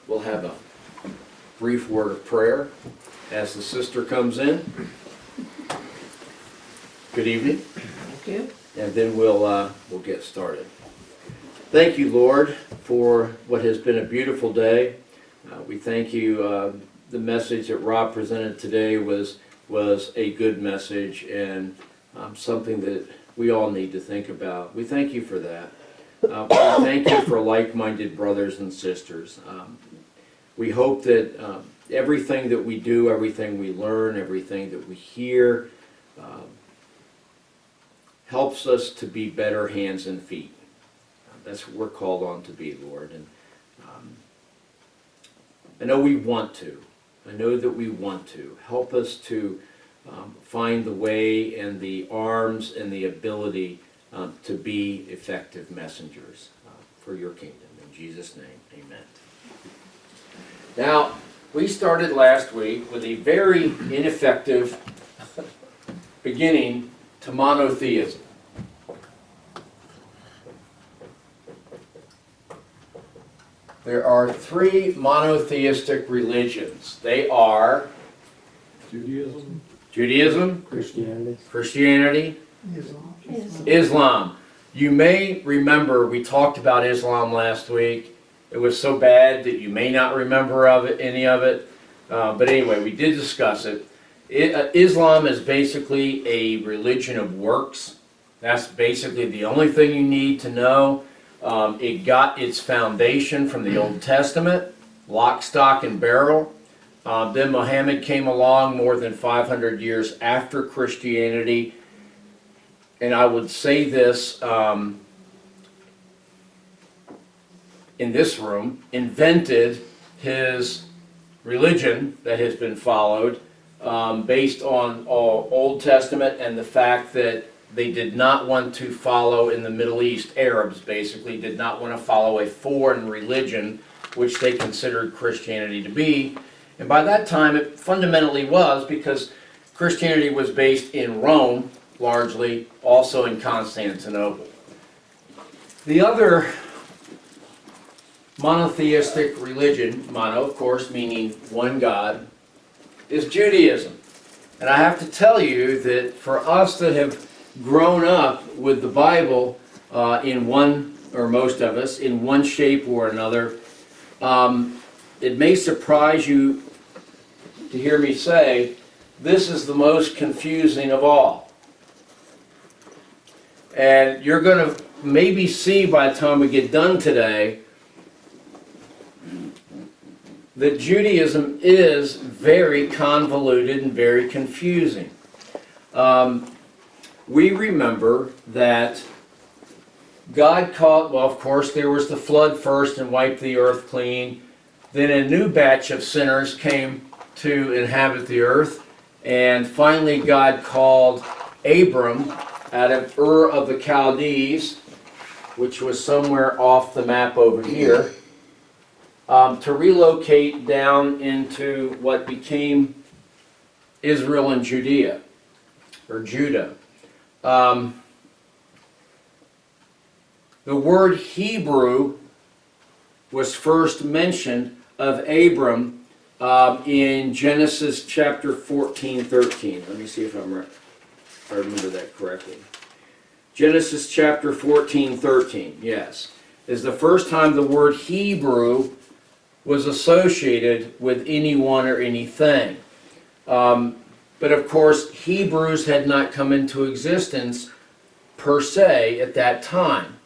We'll have a brief word of prayer as the sister comes in. Good evening. Thank you. And then we'll get started. Thank you, Lord, for what has been a beautiful day. We thank you. The message that Rob presented today was a good message and something that we all need to think about. We thank you for that. We thank you for like-minded brothers and sisters. We hope that everything that we do, everything we learn, everything that we hear helps us to be better hands and feet. That's what we're called on to be, Lord. And I know we want to. I know that we want to. Help us to find the way and the arms and the ability to be effective messengers for your kingdom. In Jesus' name, amen. Now, we started last week with a very ineffective beginning to monotheism. There are three monotheistic religions. They are Judaism, Christianity, Islam. You may remember we talked about Islam last week. It was so bad that you may not remember any of it. But anyway, we did discuss it. Islam is basically a religion of works. That's basically the only thing you need to know. It got its foundation from the Old Testament, lock, stock, and barrel. Then Muhammad came along more than 500 years after Christianity. And I would say this in this room, invented his religion that has been followed based on Old Testament and the fact that they did not want to follow in the Middle East. Arabs basically did not want to follow a foreign religion, which they considered Christianity to be. And by that time it fundamentally was, because Christianity was based in Rome, largely, also in Constantinople. The other monotheistic religion, mono of course meaning one God, is Judaism. And I have to tell you that for us that have grown up with the Bible in one, or most of us, in one shape or another, it may surprise you to hear me say this is the most confusing of all. And you're going to maybe see by the time we get done today that Judaism is very convoluted and very confusing. We remember that God called, well, of course, there was the flood first and wiped the earth clean. Then a new batch of sinners came to inhabit the earth. And finally, God called Abram out of Ur of the Chaldees, which was somewhere off the map over here, to relocate down into what became Israel and Judea, or Judah. The word Hebrew was first mentioned of Abram in Genesis chapter 14:13. Let me see if I remember that correctly. Genesis chapter 14:13, yes, is the first time the word Hebrew was associated with anyone or anything. But of course, Hebrews had not come into existence per se at that time.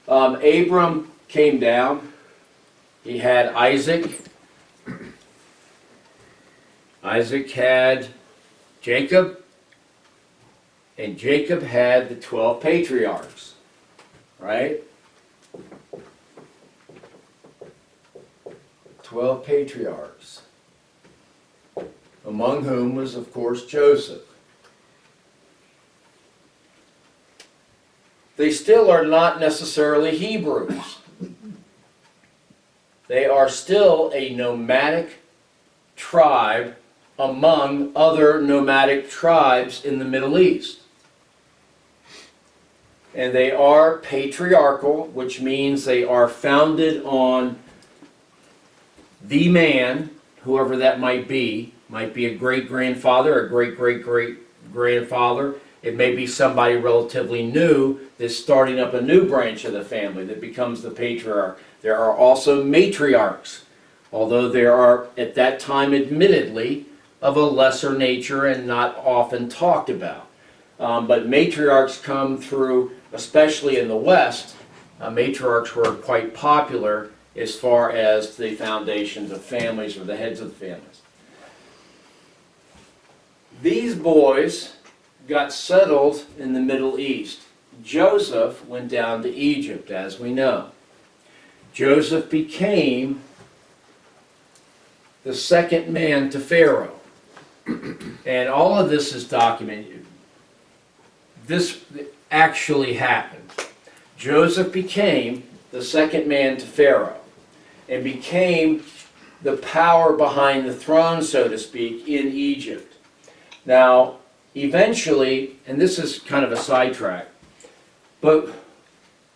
Abram came down. He had Isaac. Isaac had Jacob. And Jacob had the 12 patriarchs. Right? 12 patriarchs. Among whom was, of course, Joseph. They still are not necessarily Hebrews. They are still a nomadic tribe among other nomadic tribes in the Middle East. And they are patriarchal, which means they are founded on the man, whoever that might be a great-grandfather, a great-great-great-grandfather. It may be somebody relatively new that's starting up a new branch of the family that becomes the patriarch. There are also matriarchs, although there are, at that time, admittedly, of a lesser nature and not often talked about. But matriarchs come through, especially in the West, matriarchs were quite popular as far as the foundations of families or the heads of the families. These boys got settled in the Middle East. Joseph went down to Egypt, as we know. Joseph became the second man to Pharaoh. And all of this is documented. This actually happened. Joseph became the second man to Pharaoh and became the power behind the throne, so to speak, in Egypt. Now, eventually, and this is kind of a sidetrack, but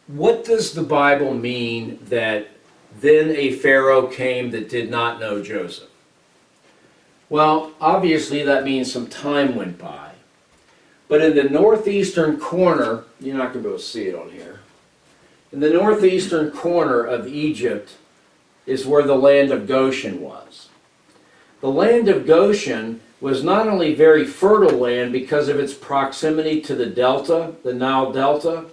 what does the Bible mean that then a Pharaoh came that did not know Joseph? Well, obviously that means some time went by. But in the northeastern corner, you're not going to be able to see it on here, in the northeastern corner of Egypt is where the land of Goshen was. The land of Goshen was not only very fertile land because of its proximity to the delta, the Nile Delta,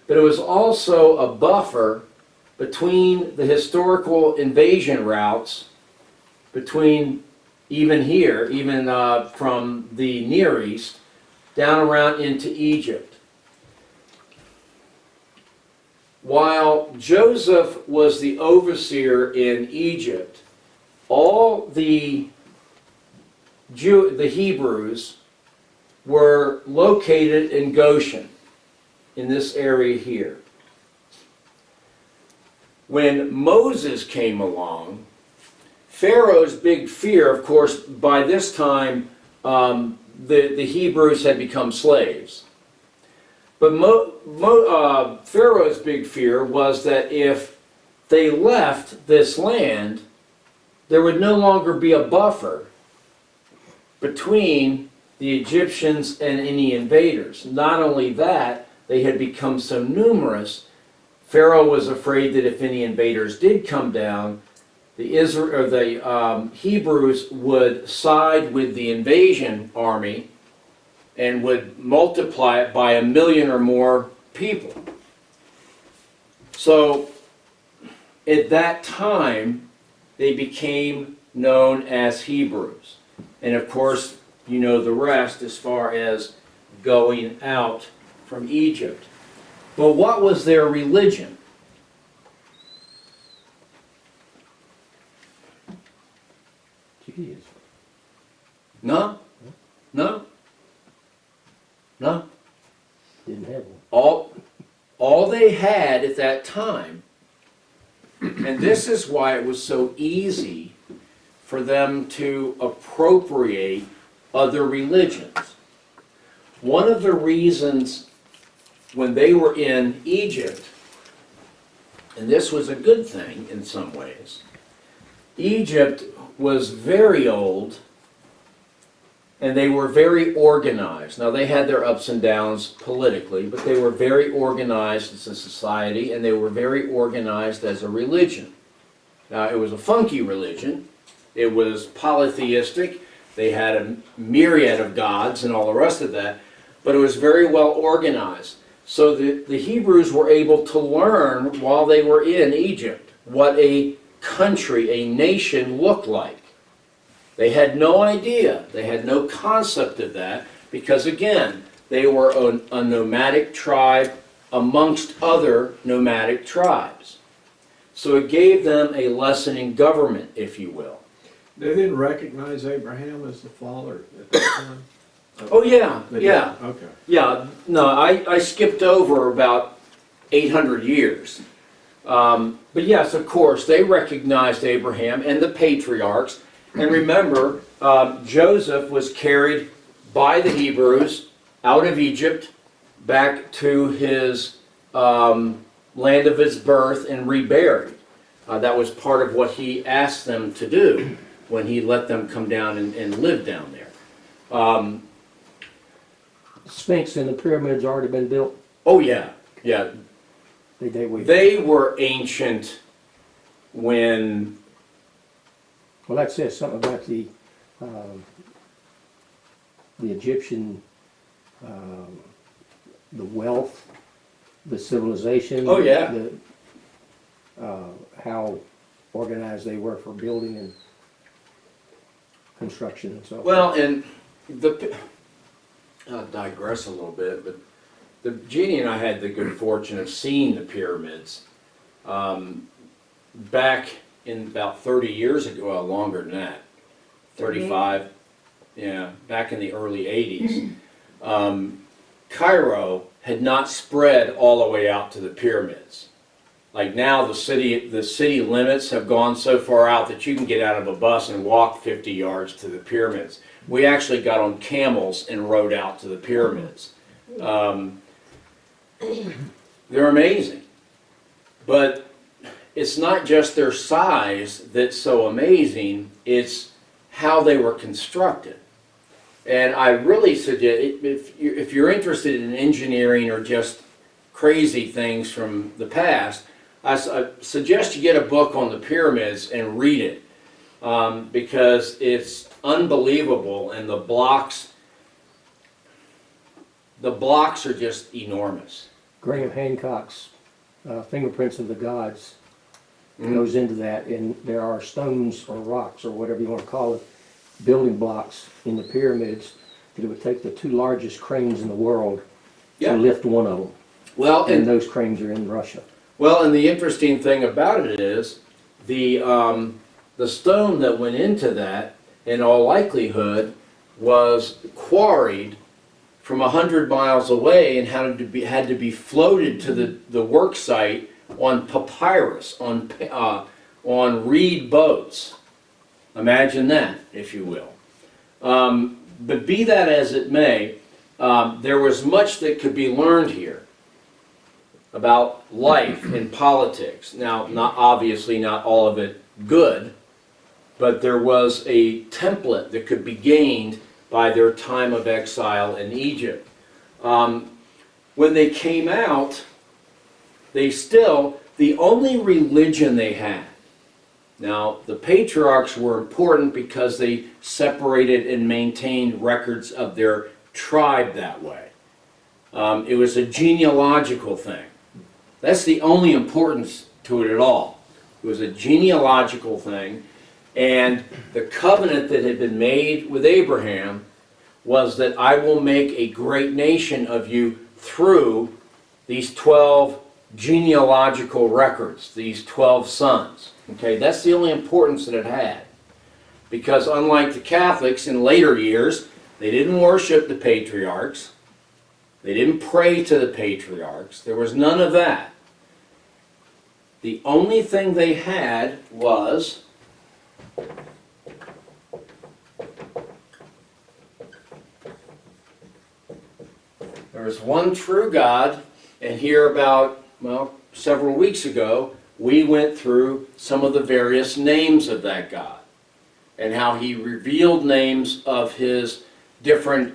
but it was also a buffer between the historical invasion routes, between even here, even from the Near East, down around into Egypt. While Joseph was the overseer in Egypt, all the Hebrews were located in Goshen, in this area here. When Moses came along, Pharaoh's big fear, of course, by this time, the Hebrews had become slaves. But Pharaoh's big fear was that if they left this land, there would no longer be a buffer between the Egyptians and any invaders. Not only that, they had become so numerous, Pharaoh was afraid that if any invaders did come down, the Hebrews would side with the invasion army and would multiply it by 1 million or more people. So at that time, they became known as Hebrews. And of course, you know the rest as far as going out from Egypt. But what was their religion? Judaism. No. Didn't have one. All they had at that time, and this is why it was so easy for them to appropriate other religions. One of the reasons when they were in Egypt, and this was a good thing in some ways, Egypt was very old and they were very organized. Now they had their ups and downs politically, but they were very organized as a society and they were very organized as a religion. Now it was a funky religion. It was polytheistic. They had a myriad of gods and all the rest of that, but it was very well organized. So the Hebrews were able to learn while they were in Egypt what a country, a nation looked like. They had no idea, they had no concept of that, because again, they were a nomadic tribe amongst other nomadic tribes. So it gave them a lesson in government, if you will. They didn't recognize Abraham as the father at that time? Oh yeah, They yeah. did? Okay. Yeah, no, I skipped over about 800 years. But yes, of course, they recognized Abraham and the patriarchs. And remember, Joseph was carried by the Hebrews out of Egypt back to his land of his birth and reburied. That was part of what he asked them to do when he let them come down and live down there. Sphinx and the pyramids already been built. Oh yeah, yeah. They were ancient when. Well, that says something about the Egyptian, the wealth, the civilization. Oh, yeah. How organized they were for building and construction and so on. Well, and I'll digress a little bit, but Jeannie and I had the good fortune of seeing the pyramids back in about 30 years ago, well, longer than that, 35, yeah, back in the early 80s. Cairo had not spread all the way out to the pyramids. Like now the city limits have gone so far out that you can get out of a bus and walk 50 yards to the pyramids. We actually got on camels and rode out to the pyramids. They're amazing. But it's not just their size that's so amazing, it's how they were constructed. And I really suggest, if you're interested in engineering or just crazy things from the past, I suggest you get a book on the pyramids and read it, because it's unbelievable, and the blocks are just enormous. Graham Hancock's Fingerprints of the Gods goes into that, and there are stones or rocks or whatever you want to call it, building blocks in the pyramids that it would take the two largest cranes in the world to lift one of them. Well, And those cranes are in Russia. Well, and the interesting thing about it is the stone that went into that, in all likelihood, was quarried from 100 miles away and had to be floated to the work site on papyrus, on reed boats. Imagine that, if you will. But be that as it may, there was much that could be learned here about life and politics. Now, obviously not all of it good, but there was a template that could be gained by their time of exile in Egypt. When they came out, the only religion they had. Now, the patriarchs were important because they separated and maintained records of their tribe that way. It was a genealogical thing. That's the only importance to it at all. It was a genealogical thing, and the covenant that had been made with Abraham was that I will make a great nation of you through these 12 genealogical records, these 12 sons. Okay, that's the only importance that it had. Because unlike the Catholics in later years, they didn't worship the patriarchs. They didn't pray to the patriarchs. There was none of that. The only thing they had was there was one true God, and here about, well, several weeks ago, we went through some of the various names of that God and how he revealed names of his different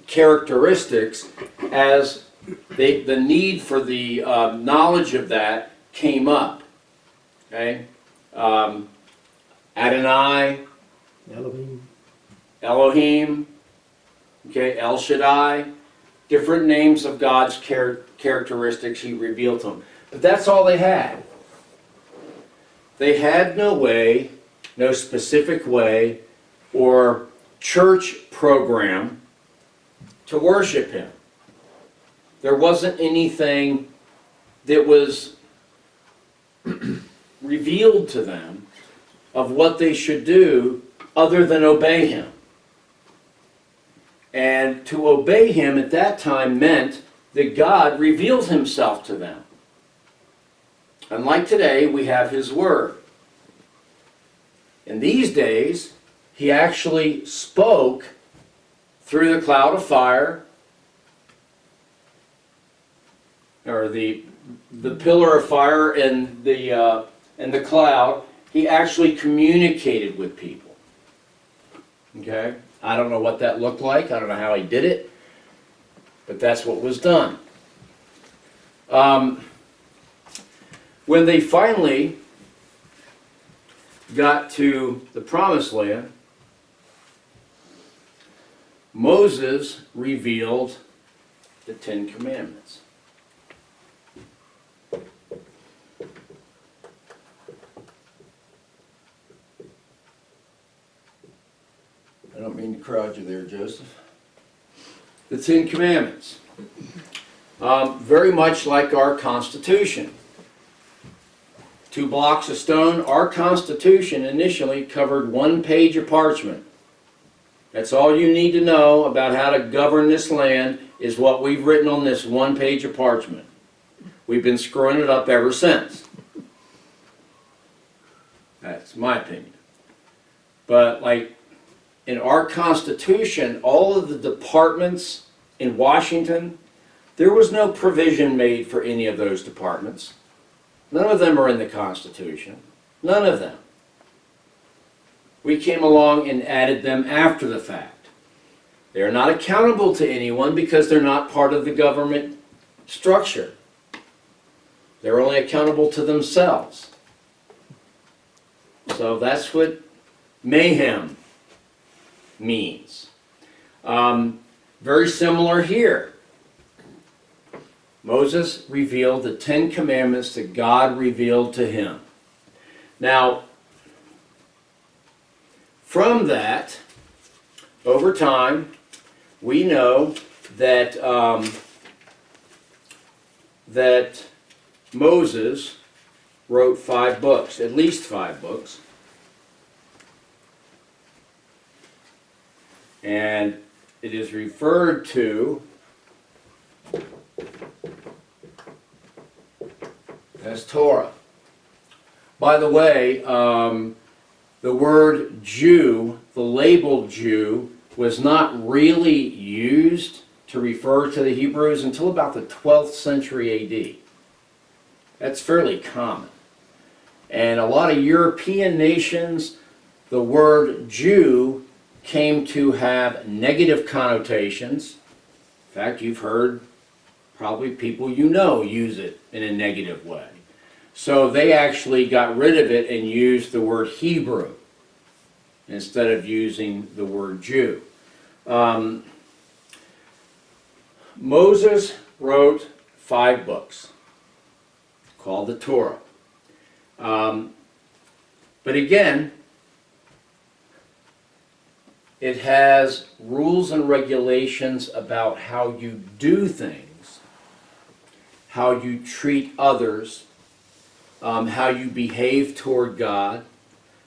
characteristics as the need for the knowledge of that came up. Okay? Adonai, Elohim, okay, El Shaddai, different names of God's characteristics he revealed to them. But that's all they had. They had no way, no specific way, or church program to worship him. There wasn't anything that was revealed to them of what they should do other than obey him. And to obey him at that time meant that God revealed himself to them. Unlike today, we have his word. In these days, he actually spoke through the cloud of fire, or the pillar of fire and the and the cloud, he actually communicated with people. Okay? I don't know what that looked like. I don't know how he did it. But that's what was done. When they finally got to the Promised Land, Moses revealed the Ten Commandments. I don't mean to crowd you there, Joseph. The Ten Commandments. Very much like our Constitution. 2 blocks of stone. Our Constitution initially covered 1 page of parchment. That's all you need to know about how to govern this land, is what we've written on this 1 page of parchment. We've been screwing it up ever since. That's my opinion. But like in our Constitution, all of the departments in Washington, there was no provision made for any of those departments. None of them are in the Constitution. None of them. We came along and added them after the fact. They are not accountable to anyone because they're not part of the government structure. They're only accountable to themselves. So that's what mayhem means. Very similar here. Moses revealed the 10 Commandments that God revealed to him. Now, from that, over time, we know that that Moses wrote 5 books, at least 5 books. And it is referred to as Torah. By the way, the word Jew, the label Jew, was not really used to refer to the Hebrews until about the 12th century AD. That's fairly common. And a lot of European nations, the word Jew came to have negative connotations. In fact, you've heard probably people you know use it in a negative way. So they actually got rid of it and used the word Hebrew instead of using the word Jew. Moses wrote 5 books called the Torah. But again, it has rules and regulations about how you do things, how you treat others, how you behave toward God,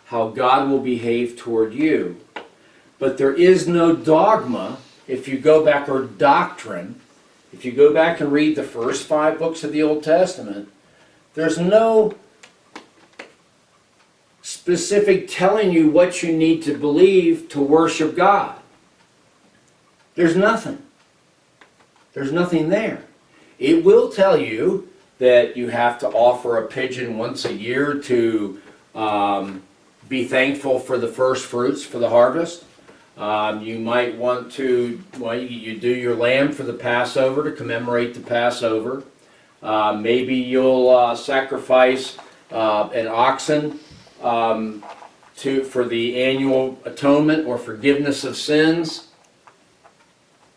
how God will behave toward you. But there is no dogma, if you go back, or doctrine. If you go back and read the first 5 books of the Old Testament, there's no specific telling you what you need to believe to worship God. There's nothing. There's nothing there. It will tell you that you have to offer a pigeon once a year to be thankful for the first fruits for the harvest. You might want to, well, you do your lamb for the Passover to commemorate the Passover. Maybe you'll sacrifice an oxen for the annual atonement or forgiveness of sins.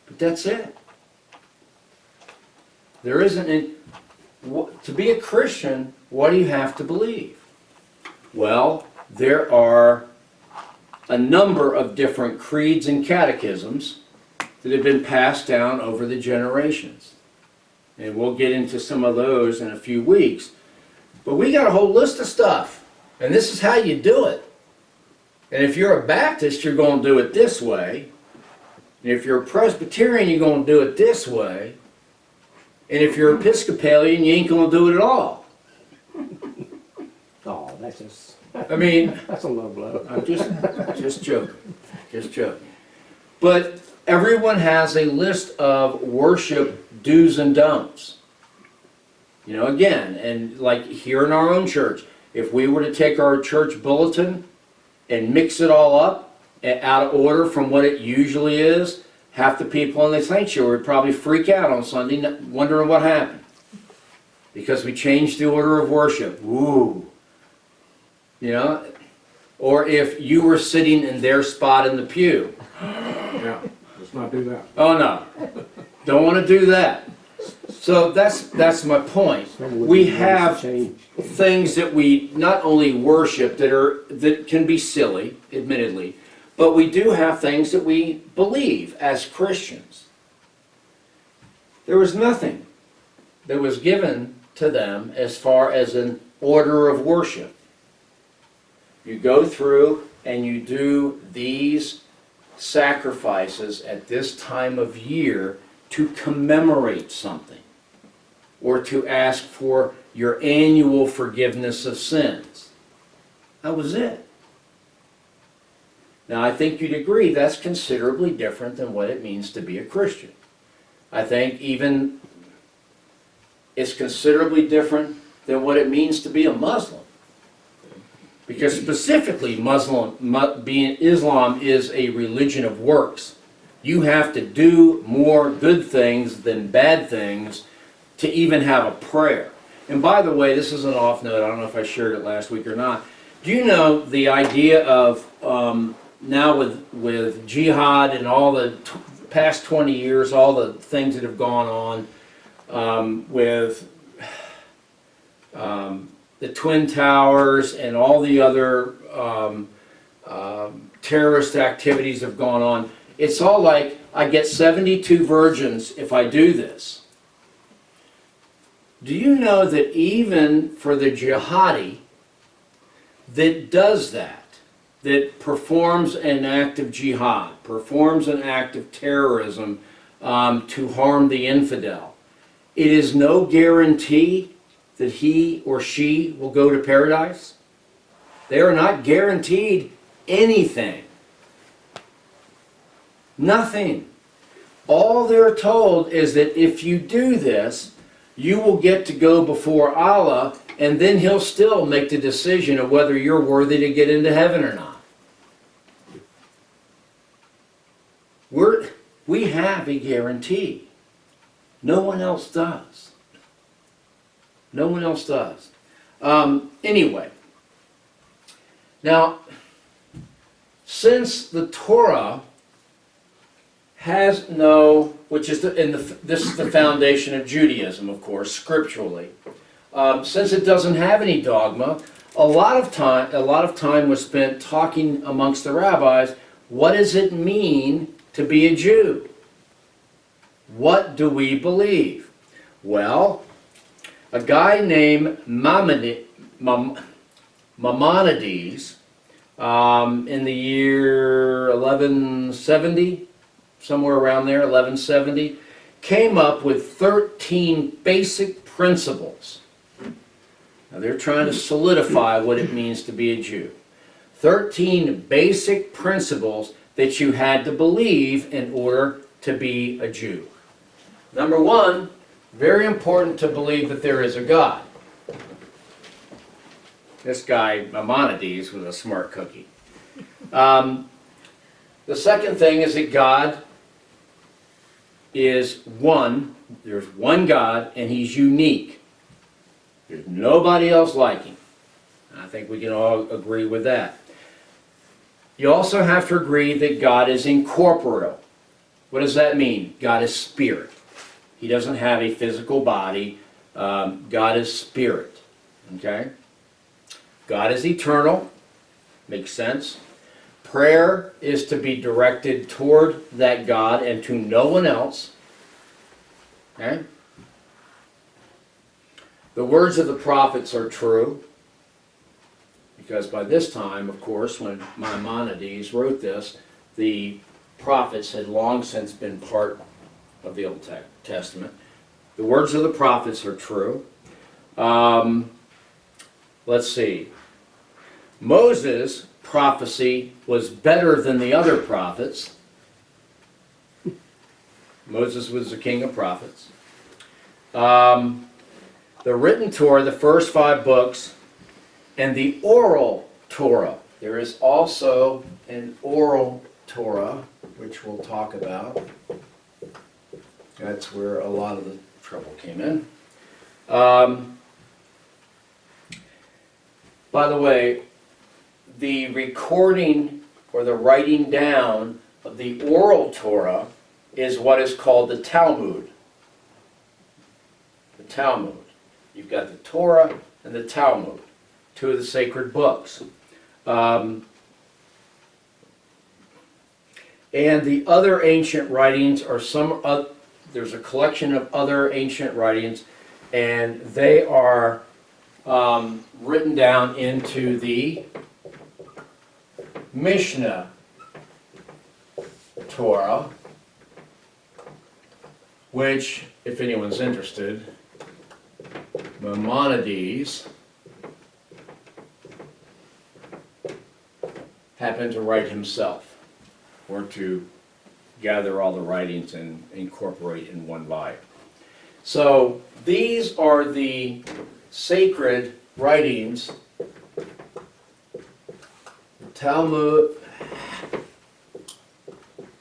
But that's it. There isn't, to be a Christian, what do you have to believe? Well, there are a number of different creeds and catechisms that have been passed down over the generations. And we'll get into some of those in a few weeks. But we got a whole list of stuff. And this is how you do it. And if you're a Baptist, you're going to do it this way. And if you're a Presbyterian, you're going to do it this way. And if you're Episcopalian, you ain't going to do it at all. Oh, that's just, I mean, that's a low blow. I'm just joking. Just joking. But everyone has a list of worship do's and don'ts. You know, again, and like here in our own church, If we were to take our church bulletin and mix it all up out of order from what it usually is, half the people in the sanctuary would probably freak out on Sunday wondering what happened. Because we changed the order of worship. Ooh. You know? Or if you were sitting in their spot in the pew. Yeah, let's not do that. Oh no. Don't want to do that. So that's my point. Some would We be nice to have change. things that we not only worship that can be silly, admittedly, but we do have things that we believe as Christians. There was nothing that was given to them as far as an order of worship. You go through and you do these sacrifices at this time of year to commemorate something, or to ask for your annual forgiveness of sins. That was it. Now, I think you'd agree that's considerably different than what it means to be a Christian. I think even it's considerably different than what it means to be a Muslim. Because specifically, Islam is a religion of works. You have to do more good things than bad things to even have a prayer. And by the way, this is an off note, I don't know if I shared it last week or not. Do you know the idea of now with jihad and all the past 20 years, all the things that have gone on with the Twin Towers and all the other terrorist activities have gone on. It's all like, I get 72 virgins if I do this. Do you know that even for the jihadi that does that performs an act of jihad, performs an act of terrorism to harm the infidel, it is no guarantee that he or she will go to paradise? They are not guaranteed anything. Nothing. All they're told is that if you do this, you will get to go before Allah, and then He'll still make the decision of whether you're worthy to get into heaven or not. We have a guarantee. No one else does. No one else does. Anyway, now, since the Torah has no, which is this is the foundation of Judaism, of course, scripturally. Since it doesn't have any dogma, a lot of time was spent talking amongst the rabbis. What does it mean to be a Jew? What do we believe? Well, a guy named Maimonides, in the year 1170. Somewhere around there, 1170, came up with 13 basic principles. Now they're trying to solidify what it means to be a Jew. 13 basic principles that you had to believe in order to be a Jew. Number one, very important to believe that there is a God. This guy, Maimonides, was a smart cookie. The second thing is that God is one. There's one God, and He's unique. There's nobody else like Him. I think we can all agree with that. You also have to agree that God is incorporeal. What does that mean? God is spirit. He doesn't have a physical body. God is spirit. Okay? God is eternal. Makes sense. Prayer is to be directed toward that God and to no one else. Okay? The words of the prophets are true, because by this time, of course, when Maimonides wrote this, the prophets had long since been part of the Old Testament. The words of the prophets are true. Let's see. Moses' prophecy was better than the other prophets. Moses was the king of prophets. The written Torah, the first 5 books, and the oral Torah. There is also an oral Torah, which we'll talk about. That's where a lot of the trouble came in. By the way, the recording or the writing down of the oral Torah is what is called the Talmud. The Talmud. You've got the Torah and the Talmud, two of the sacred books. And the other ancient writings are there's a collection of other ancient writings, and they are written down into the Mishnah Torah, which, if anyone's interested, Maimonides happened to write himself, or to gather all the writings and incorporate in one volume. So these are the sacred writings, the Talmud,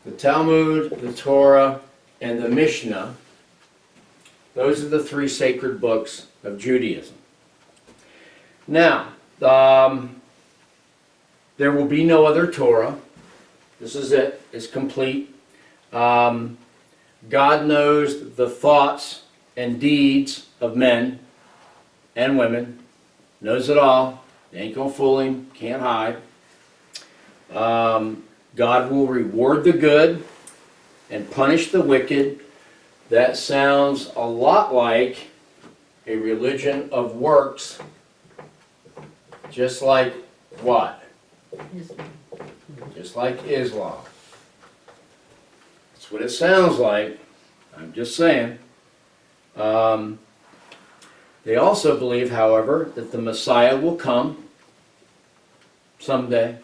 the Torah, and the Mishnah. Those are the three sacred books of Judaism. Now, there will be no other Torah. This is it. It's complete. God knows the thoughts and deeds of men and women. Knows it all. They ain't gonna fool him. Can't hide. God will reward the good and punish the wicked. That sounds a lot like a religion of works. Just like what? Just like Islam. That's what it sounds like. I'm just saying. They also believe, however, that the Messiah will come someday,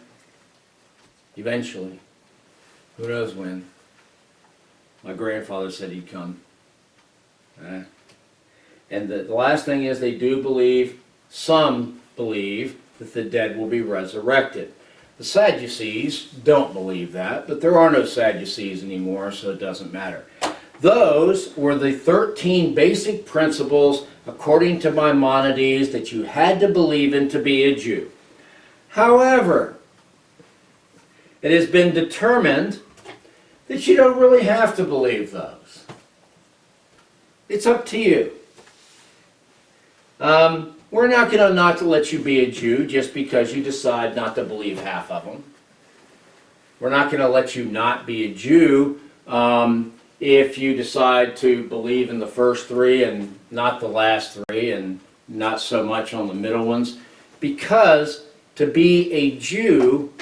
eventually. Who knows when? My grandfather said he'd come. And the last thing is they do believe, some believe, that the dead will be resurrected. The Sadducees don't believe that, but there are no Sadducees anymore, so it doesn't matter. Those were the 13 basic principles, according to Maimonides, that you had to believe in to be a Jew. However, it has been determined that you don't really have to believe those. It's up to you. We're not going to not to let you be a Jew just because you decide not to believe half of them. We're not going to let you not be a Jew if you decide to believe in the first three and not the last three, and not so much on the middle ones. Because to be a Jew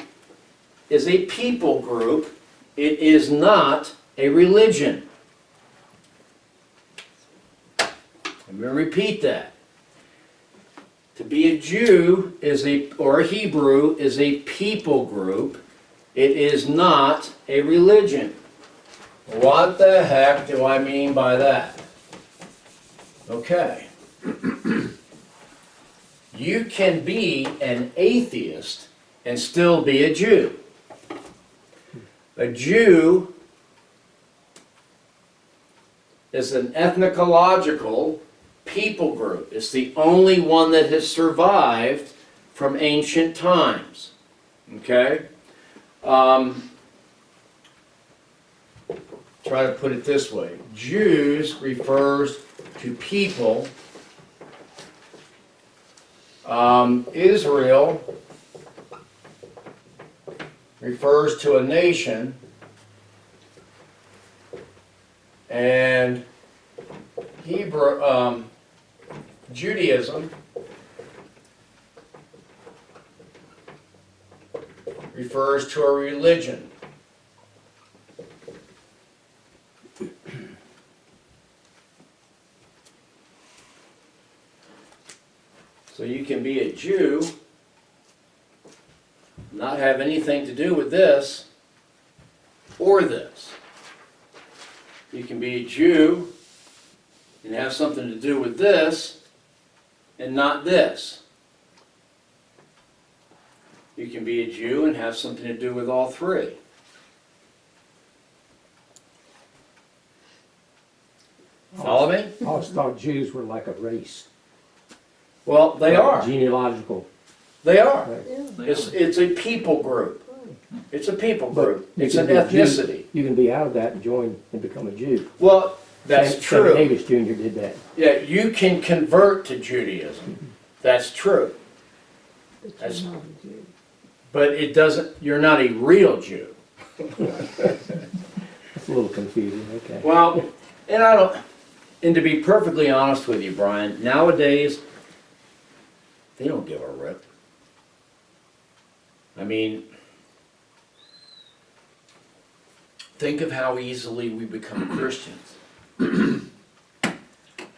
is a people group. It is not a religion. I'm going to repeat that. To be a Jew or a Hebrew is a people group. It is not a religion. What the heck do I mean by that? Okay. You can be an atheist and still be a Jew. A Jew is an ethnological people group. It's the only one that has survived from ancient times. Okay? Try to put it this way. Jews refers to people. Israel refers to a nation. And Judaism refers to a religion. So you can be a Jew, not have anything to do with this or this. You can be a Jew and have something to do with this and not this. You can be a Jew and have something to do with all three. Follow me? I always thought Jews were like a race. Well, they are. Genealogical. They are. Right. It's a people group. It's a people But group. you It's can an be a Jew. ethnicity. You can be out of that and join and become a Jew. Well, that's Sammy true. Davis Jr. did that. Yeah, you can convert to Judaism. That's true. That's, but it doesn't, you're not a real Jew. It's a little confusing, okay. Well, and to be perfectly honest with you, Brian, nowadays, they don't give a rip. I mean, think of how easily we become Christians.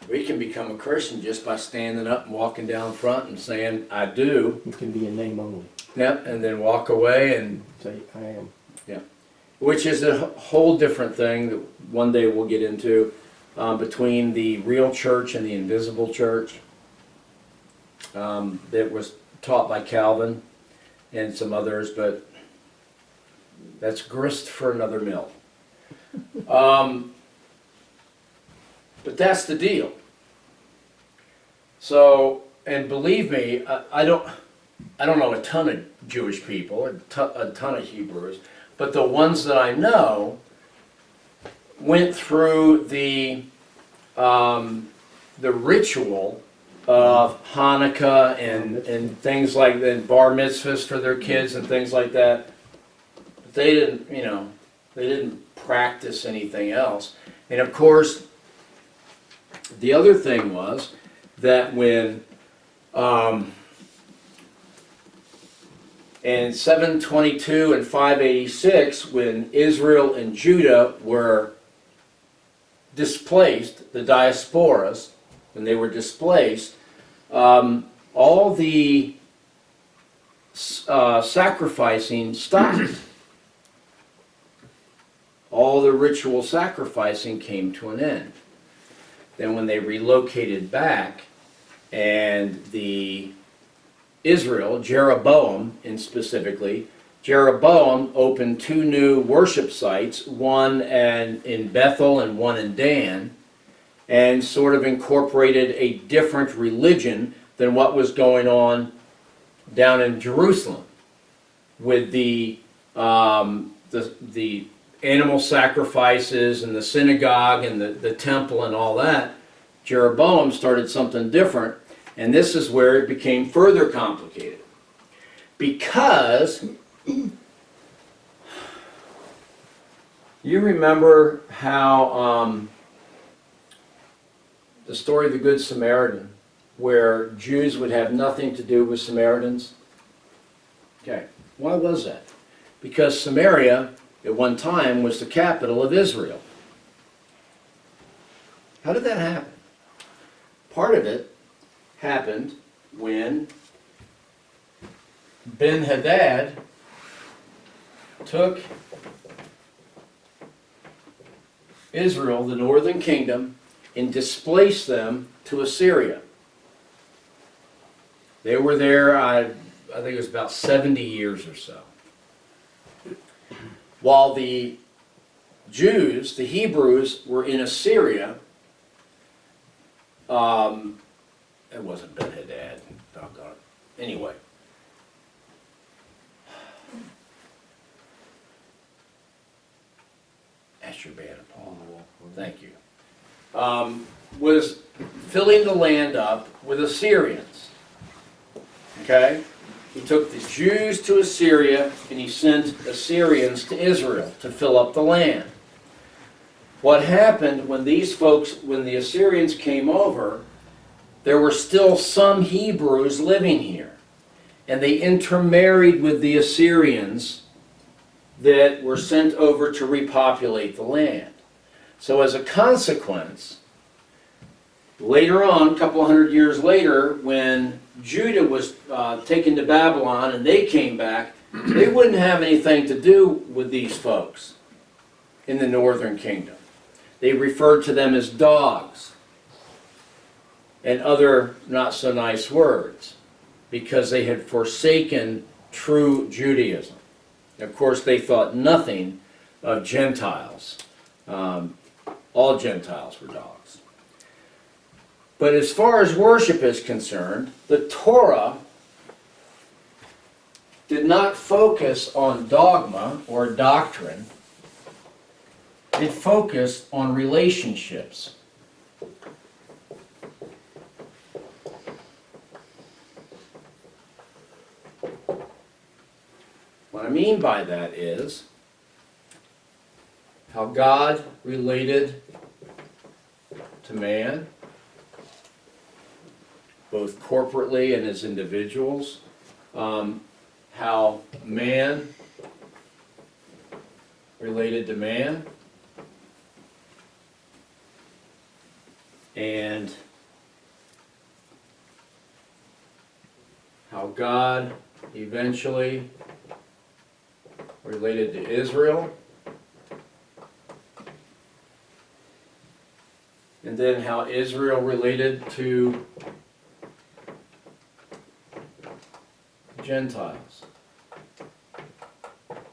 We can become a Christian just by standing up and walking down front and saying, I do. It can be a name only. Yep, and then walk away, and Say, I am. which is a whole different thing that one day we'll get into, between the real church and the invisible church, that was taught by Calvin and some others, but that's grist for another mill. But that's the deal. So, and believe me, I don't know a ton of Jewish people, a ton of Hebrews, but the ones that I know went through the ritual of Hanukkah and things like that, bar mitzvahs for their kids and things like that. But they didn't, they didn't practice anything else. And of course, the other thing was that when in 722 and 586, when Israel and Judah were displaced, the diasporas, when they were displaced, all the sacrificing stopped. All the ritual sacrificing came to an end. Then when they relocated back, and the Israel, Jeroboam specifically, Jeroboam opened 2 new worship sites, one in Bethel and one in Dan, and sort of incorporated a different religion than what was going on down in Jerusalem with the animal sacrifices and the synagogue and the temple and all that. Jeroboam started something different, and this is where it became further complicated. Because you remember how the story of the Good Samaritan, where Jews would have nothing to do with Samaritans? Okay, why was that? Because Samaria at one time was the capital of Israel. How did that happen? Part of it happened when Ben-Hadad took Israel, the northern kingdom, and displaced them to Assyria. They were there, I think it was about 70 years or so. While the Jews, the Hebrews, were in Assyria, it wasn't Ben-Hadad, doggone it. Anyway. Ashurbanipal, thank you. Was filling the land up with Assyrians. Okay? He took the Jews to Assyria and he sent Assyrians to Israel to fill up the land. What happened when the Assyrians came over, there were still some Hebrews living here. And they intermarried with the Assyrians that were sent over to repopulate the land. So as a consequence, later on, a couple hundred years later, when Judah was taken to Babylon and they came back, they wouldn't have anything to do with these folks in the northern kingdom. They referred to them as dogs and other not so nice words because they had forsaken true Judaism. Of course, they thought nothing of Gentiles. All Gentiles were dogs. But as far as worship is concerned, the Torah did not focus on dogma or doctrine. It focused on relationships. What I mean by that is how God related to man, both corporately and as individuals, how man related to man, and how God eventually related to Israel, and then how Israel related to Gentiles.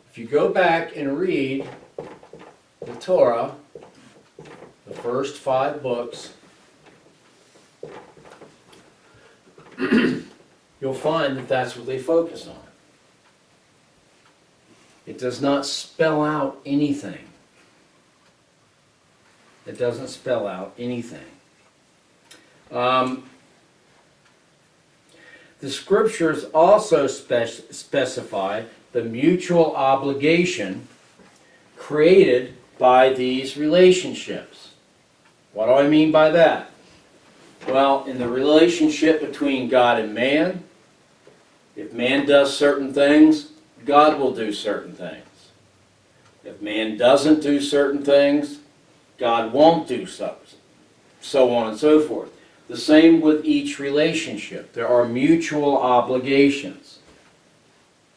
If you go back and read the Torah, the first 5 books, you'll find that that's what they focus on. It does not spell out anything. It doesn't spell out anything. The scriptures also specify the mutual obligation created by these relationships. What do I mean by that? Well, in the relationship between God and man, if man does certain things, God will do certain things. If man doesn't do certain things, God won't do so on and so forth. The same with each relationship. There are mutual obligations.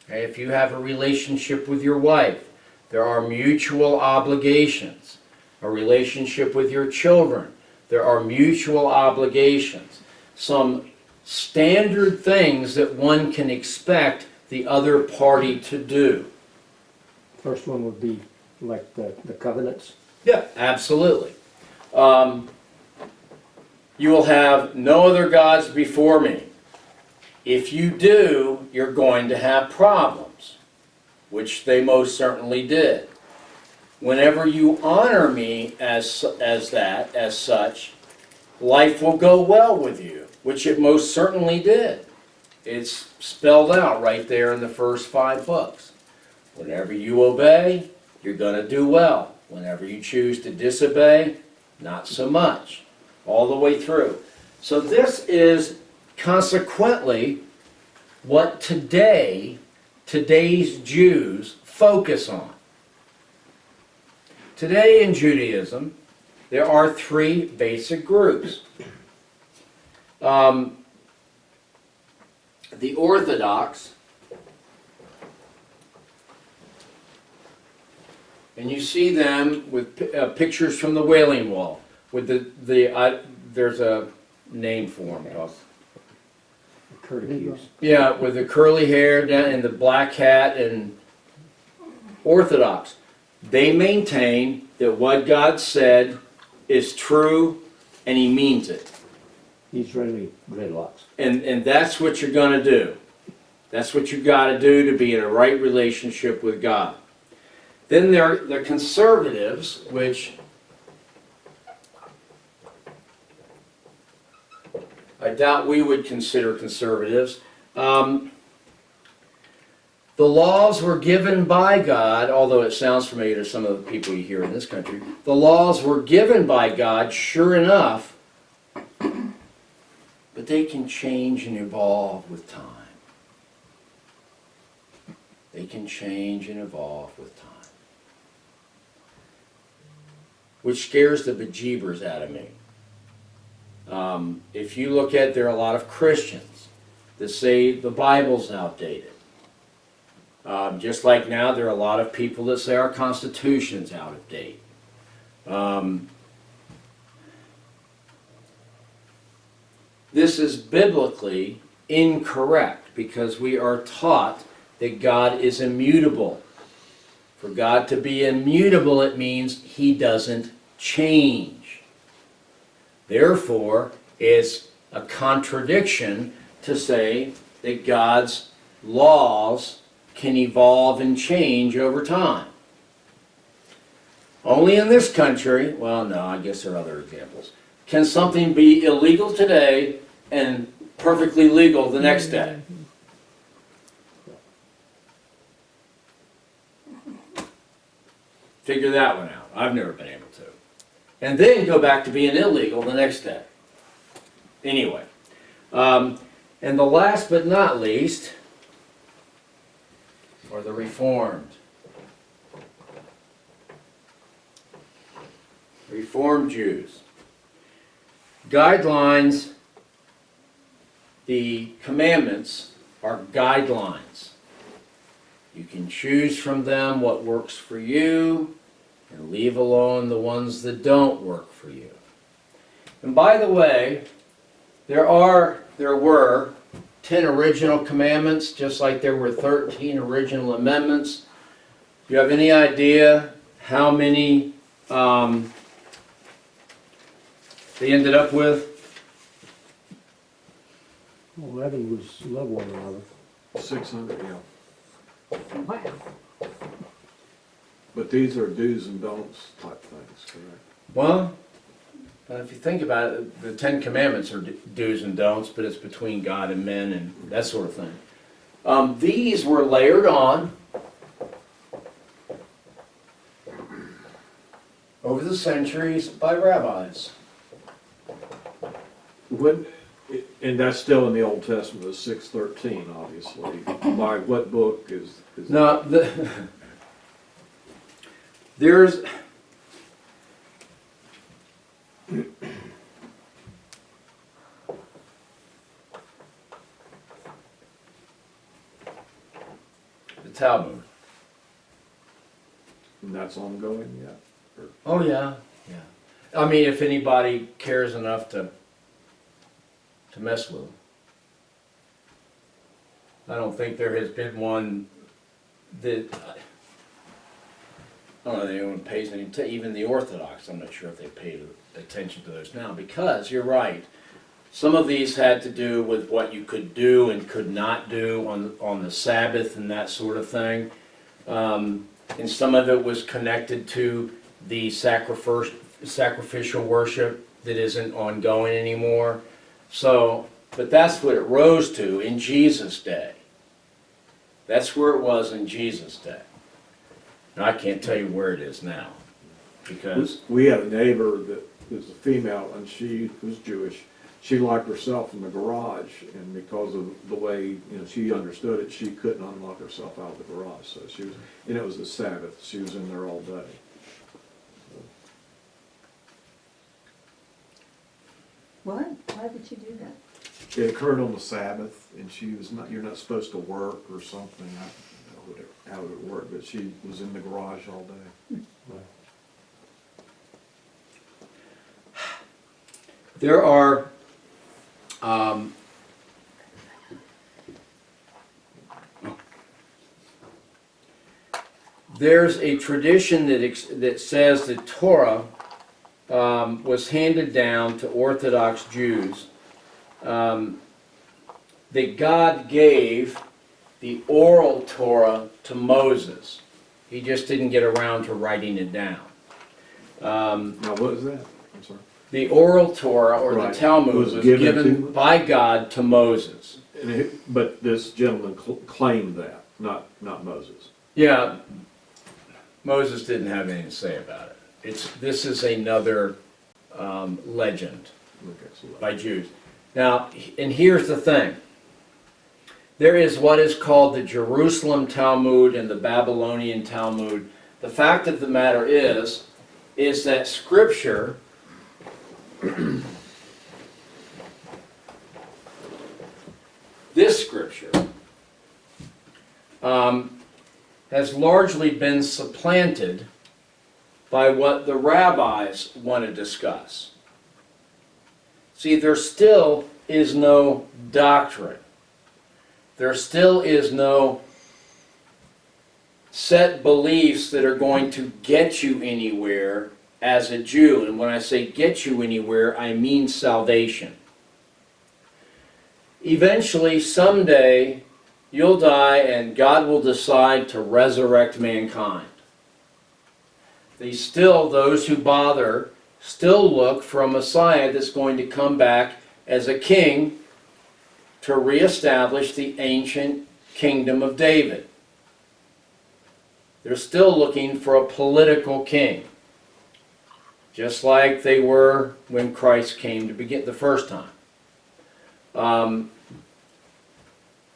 Okay, if you have a relationship with your wife, there are mutual obligations. A relationship with your children, there are mutual obligations. Some standard things that one can expect the other party to do. First one would be like the covenants. Yeah, absolutely. You will have no other gods before me. If you do, you're going to have problems, which they most certainly did. Whenever you honor me as such, life will go well with you, which it most certainly did. It's spelled out right there in the first 5 books. Whenever you obey, you're going to do well. Whenever you choose to disobey, not so much. All the way through. So this is consequently what today's Jews focus on. Today in Judaism, there are 3 basic groups. The Orthodox, and you see them with pictures from the Wailing Wall, with there's a name for them, Doc. Curlicues. Yeah, with the curly hair down and the black hat, and Orthodox. They maintain that what God said is true and He means it. Israeli dreadlocks. And that's what you're going to do. That's what you got to do to be in a right relationship with God. Then there are the conservatives, which I doubt we would consider conservatives. The laws were given by God, although it sounds familiar to some of the people you hear in this country. The laws were given by God, sure enough, but they can change and evolve with time. They can change and evolve with time. Which scares the bejeebers out of me. If you look at, there are a lot of Christians that say the Bible's outdated. Just like now, there are a lot of people that say our Constitution's out of date. This is biblically incorrect because we are taught that God is immutable. For God to be immutable, it means He doesn't change. Therefore, it's a contradiction to say that God's laws can evolve and change over time. Only in this country, well, no, I guess there are other examples, can something be illegal today and perfectly legal the next day. Figure that one out. I've never been able to. And then go back to being illegal the next day. Anyway, and the last but not least are the Reformed. Reformed Jews. Guidelines, the commandments are guidelines. You can choose from them what works for you and leave alone the ones that don't work for you. And by the way, there were 10 original commandments, just like there were 13 original amendments. Do you have any idea how many they ended up with? 11 was love one another. 600, yeah. Wow. But these are do's and don'ts type things, correct? Well, if you think about it, the 10 Commandments are do's and don'ts, but it's between God and men and that sort of thing. These were layered on over the centuries by rabbis. When, and that's still in the Old Testament, the 613, obviously. By what book is Now, there's the Talmud. and that's ongoing yet? Oh yeah, yeah. I mean, if anybody cares enough to mess with them. I don't think there has been one that I don't know if anyone pays any even the Orthodox. I'm not sure if they pay attention to those now, because you're right. Some of these had to do with what you could do and could not do on the Sabbath and that sort of thing. And some of it was connected to the sacrificial worship that isn't ongoing anymore. So, but that's what it rose to in Jesus' day. That's where it was in Jesus' day. And I can't tell you where it is now, because We had a neighbor that was a female, and she was Jewish. She locked herself in the garage, and because of the way she understood it, she couldn't unlock herself out of the garage. So she was, and it was the Sabbath. She was in there all day. What? Why would you do that? It occurred on the Sabbath, and she was not. You're not supposed to work or something. I don't know how it would work, but she was in the garage all day. there are there's a tradition that says that Torah was handed down to Orthodox Jews, that God gave the oral Torah to Moses. He just didn't get around to writing it down. Now, what is that? I'm sorry. The oral Torah, or Right. the Talmud, Was was given given to- by God to Moses. But this gentleman claimed that, not Moses. Yeah, Moses didn't have anything to say about it. This is another legend Okay, so by Jews. Now, and here's the thing. There is what is called the Jerusalem Talmud and the Babylonian Talmud. The fact of the matter is that Scripture this Scripture has largely been supplanted by what the rabbis want to discuss. See, there still is no doctrine. There still is no set beliefs that are going to get you anywhere as a Jew. And when I say get you anywhere, I mean salvation. Eventually, someday, you'll die and God will decide to resurrect mankind. Those who bother still look for a Messiah that's going to come back as a king to reestablish the ancient kingdom of David. They're still looking for a political king, just like they were when Christ came to begin the first time. And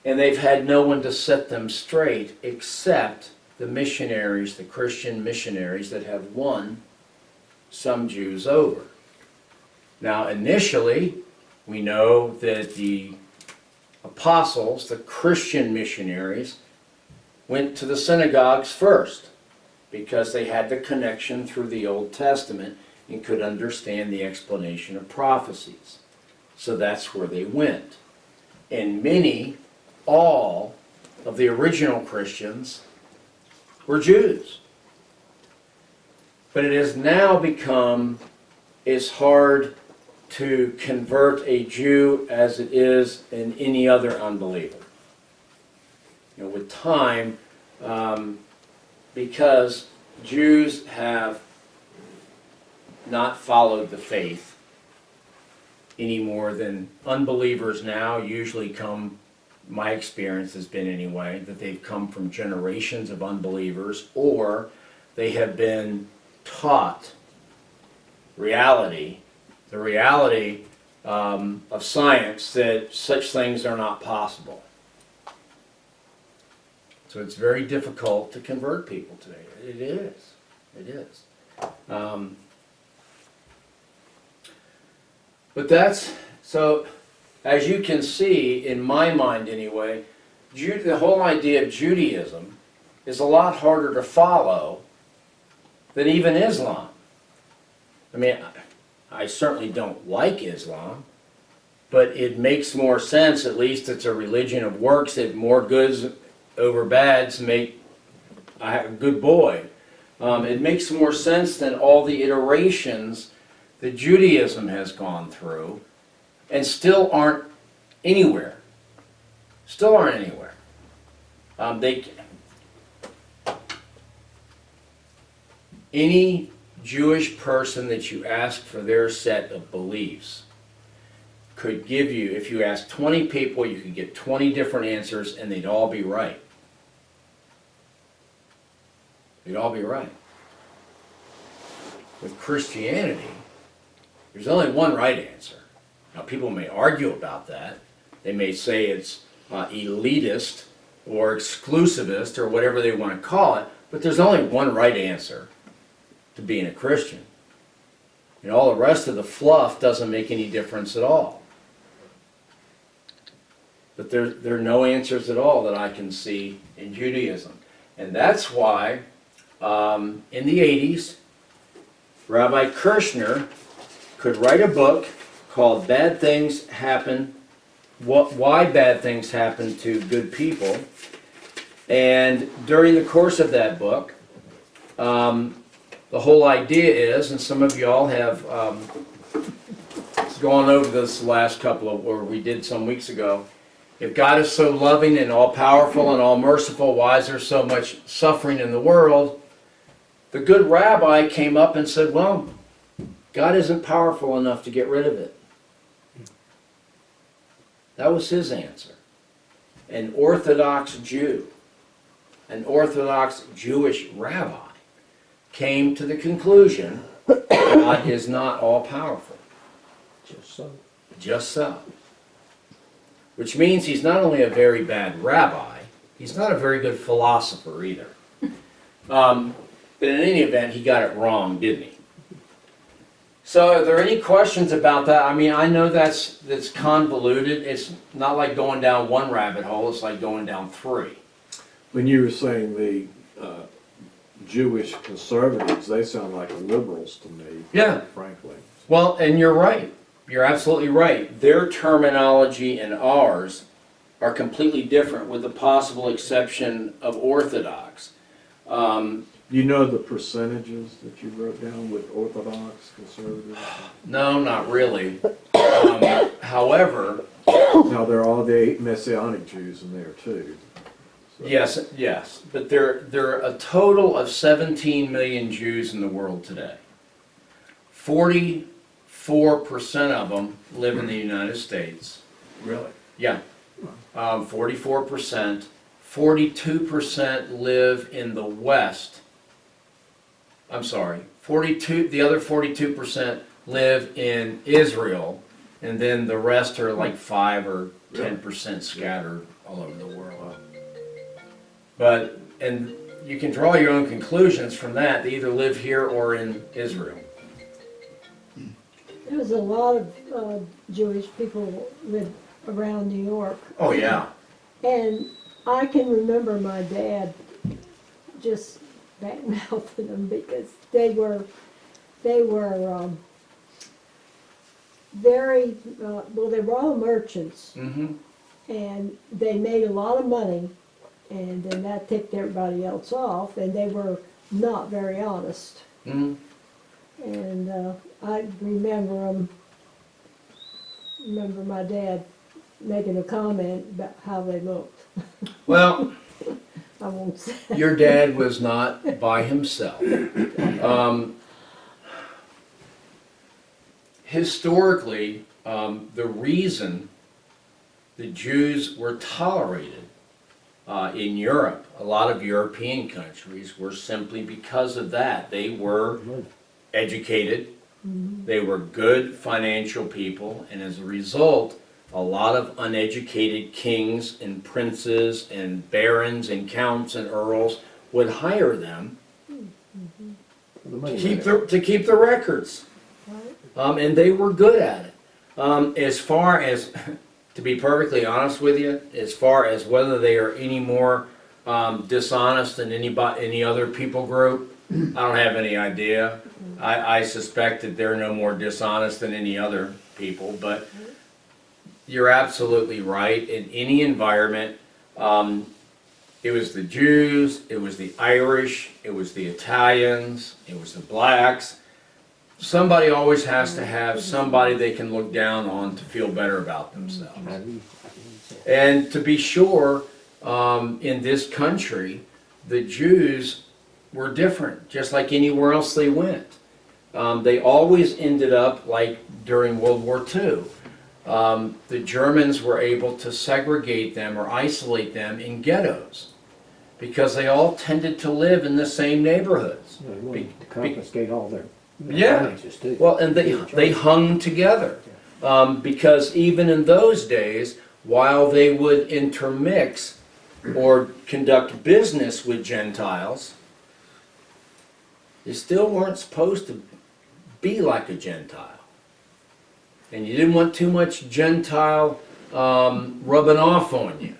they've had no one to set them straight except the missionaries, the Christian missionaries that have won some Jews over. Now, initially, we know that the apostles, the Christian missionaries, went to the synagogues first because they had the connection through the Old Testament and could understand the explanation of prophecies. So that's where they went. And many, all of the original Christians were Jews. But it has now become as hard to convert a Jew as it is in any other unbeliever. You know, with time, because Jews have not followed the faith any more than unbelievers now usually come, my experience has been anyway, that they've come from generations of unbelievers, or they have been taught the reality of science, that such things are not possible. So it's very difficult to convert people today. It is. It is. But that's, so as you can see, in my mind anyway, the whole idea of Judaism is a lot harder to follow than even Islam. I mean, I certainly don't like Islam, but it makes more sense. At least it's a religion of works, that more goods over bads make a good boy. It makes more sense than all the iterations that Judaism has gone through and still aren't anywhere. Still aren't anywhere. Any Jewish person that you ask for their set of beliefs could give you, if you ask 20 people, you could get 20 different answers and they'd all be right. They'd all be right. With Christianity, there's only one right answer. Now, people may argue about that. They may say it's elitist or exclusivist or whatever they want to call it, but there's only one right answer to being a Christian. And all the rest of the fluff doesn't make any difference at all. But there are no answers at all that I can see in Judaism. And that's why in the 80s, Rabbi Kirshner could write a book called Bad Things Happen, Why Bad Things Happen to Good People. And during the course of that book, the whole idea is, and some of y'all have gone over this last couple of, or we did some weeks ago, if God is so loving and all-powerful and all-merciful, why is there so much suffering in the world? The good rabbi came up and said, well, God isn't powerful enough to get rid of it. That was his answer. An Orthodox Jew, an Orthodox Jewish rabbi, came to the conclusion God is not all-powerful. Just so. Just so. Which means he's not only a very bad rabbi, he's not a very good philosopher either. But in any event, he got it wrong, didn't he? So are there any questions about that? I mean, I know that's convoluted. It's not like going down one rabbit hole, it's like going down three. When you were saying the Jewish conservatives, they sound like liberals to me. Yeah. Frankly. Well, and you're right. You're absolutely right. Their terminology and ours are completely different, with the possible exception of Orthodox. You know the percentages that you wrote down with Orthodox, conservative? No, not really. However, Now, there are the 8 Messianic Jews in there too. So- yes, but there are a total of 17 million Jews in the world today. 44% of them live in the United States. Really? Yeah, 44%. 42% live in the West. I'm sorry, 42. The other 42% live in Israel, and then the rest are like 5 or 10% scattered all over the world. And you can draw your own conclusions from that. They either live here or in Israel. There was a lot of Jewish people lived around New York, Oh yeah. and I can remember my dad just badmouthing them because they were very well. They were all merchants, Mm-hmm. and they made a lot of money, and then that ticked everybody else off, and they were not very honest. Mm-hmm. And I remember my dad making a comment about how they looked. Well, I won't say. your dad was not by himself. Historically, the reason the Jews were tolerated in Europe, a lot of European countries, were simply because of that. They were educated, they were good financial people, and as a result, a lot of uneducated kings and princes and barons and counts and earls would hire them The money to keep the records. Right? And they were good at it. As far as, to be perfectly honest with you, as far as whether they are any more dishonest than any other people group, I don't have any idea. I suspect that they're no more dishonest than any other people, but you're absolutely right. In any environment, it was the Jews, it was the Irish, it was the Italians, it was the blacks. Somebody always has to have somebody they can look down on to feel better about themselves. And to be sure, in this country, the Jews were different, just like anywhere else they went. They always ended up, like during World War II, the Germans were able to segregate them or isolate them in ghettos because they all tended to live in the same neighborhoods. They wanted to confiscate all their Yeah. finances too. Well, and they hung together because even in those days, while they would intermix or conduct business with Gentiles, they still weren't supposed to be like a Gentile. And you didn't want too much Gentile rubbing off on you.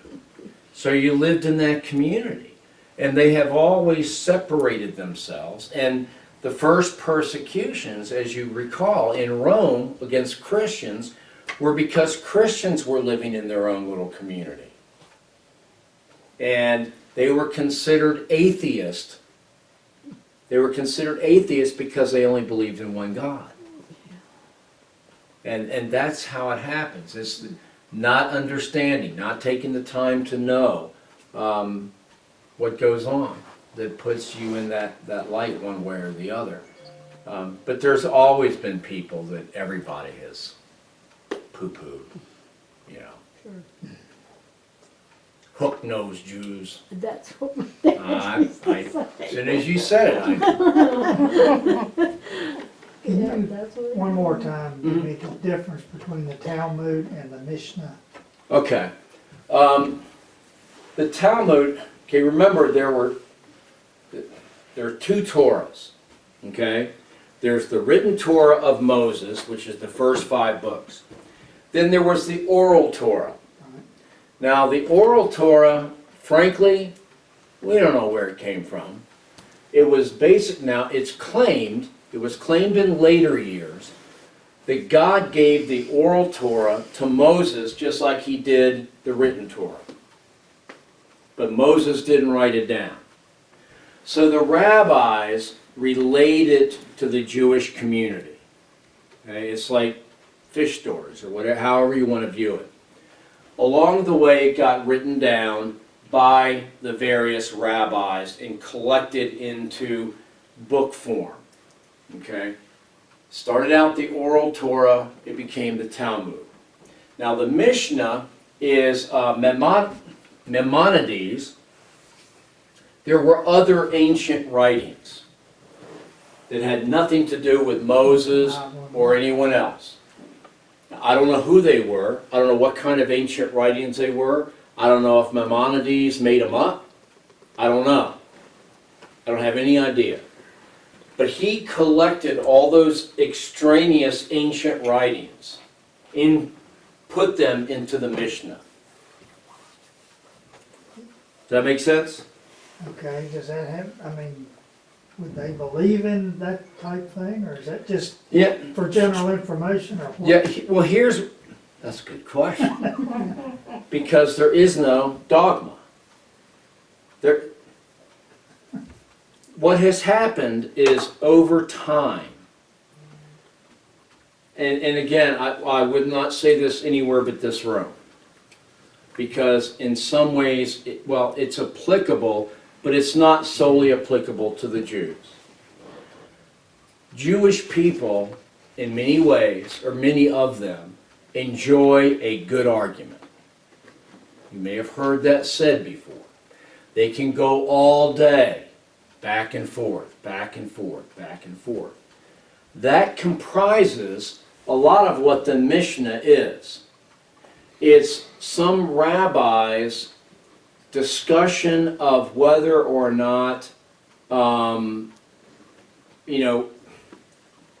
So you lived in that community. And they have always separated themselves. And the first persecutions, as you recall, in Rome against Christians were because Christians were living in their own little community. And they were considered atheists. They were considered atheists because they only believed in one God. And that's how it happens. It's not understanding, not taking the time to know what goes on that puts you in that light one way or the other. But there's always been people that everybody has poo-pooed, you know. Sure. Hook-nosed Jews. That's what my dad used to say. As soon as you said it, I Yeah, that's what it One is. more time, you make a difference between the Talmud and the Mishnah. Okay. The Talmud, okay, remember there are two Torahs, okay? There's the written Torah of Moses, which is the first 5 books. Then there was the oral Torah. Now, the oral Torah, frankly, we don't know where it came from. It was basic, now it's claimed, it was claimed in later years that God gave the oral Torah to Moses just like he did the written Torah. But Moses didn't write it down. So the rabbis relate it to the Jewish community. Okay? It's like fish stores or whatever, however you want to view it. Along the way, it got written down by the various rabbis and collected into book form. Okay? Started out the oral Torah, it became the Talmud. Now the Mishnah is Maimonides. There were other ancient writings that had nothing to do with Moses or anyone else. Now, I don't know who they were. I don't know what kind of ancient writings they were. I don't know if Maimonides made them up. I don't know. I don't have any idea. But he collected all those extraneous ancient writings and put them into the Mishnah. Does that make sense? Okay, does that have, I mean, would they believe in that type thing, or is that just Yeah. for general information, or what? Yeah, well that's a good question. Because there is no dogma. What has happened is over time, and again, I would not say this anywhere but this room, because in some ways, it's applicable, but it's not solely applicable to the Jews. Jewish people, in many ways, or many of them, enjoy a good argument. You may have heard that said before. They can go all day, back and forth, back and forth, back and forth. That comprises a lot of what the Mishnah is. It's some rabbis' discussion of whether or not,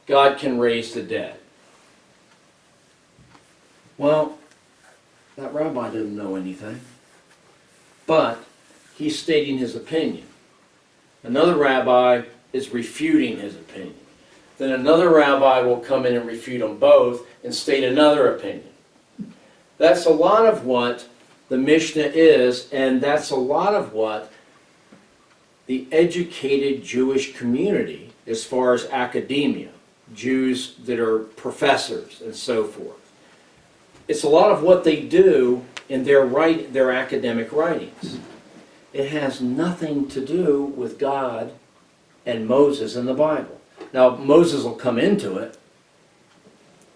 God can raise the dead. Well, that rabbi didn't know anything, but he's stating his opinion. Another rabbi is refuting his opinion. Then another rabbi will come in and refute them both and state another opinion. That's a lot of what the Mishnah is, and that's a lot of what the educated Jewish community, as far as academia, Jews that are professors and so forth, it's a lot of what they do in their academic writings. It has nothing to do with God and Moses in the Bible. Now, Moses will come into it.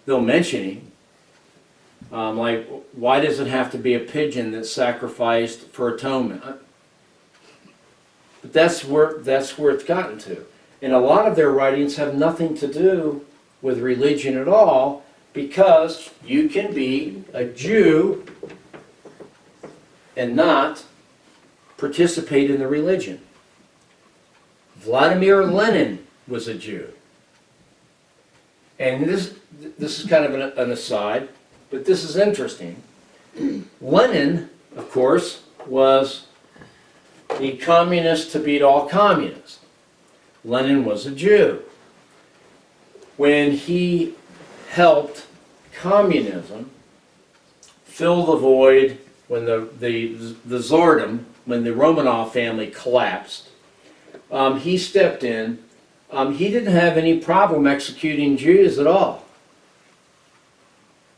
They'll mention him. Like, why does it have to be a pigeon that's sacrificed for atonement? But that's where it's gotten to. And a lot of their writings have nothing to do with religion at all, because you can be a Jew and not participate in the religion. Vladimir Lenin was a Jew. And this is kind of an aside, but this is interesting. Lenin, of course, was the communist to beat all communists. Lenin was a Jew. When he helped communism fill the void when the Tsardom, when the Romanov family collapsed, he stepped in. He didn't have any problem executing Jews at all,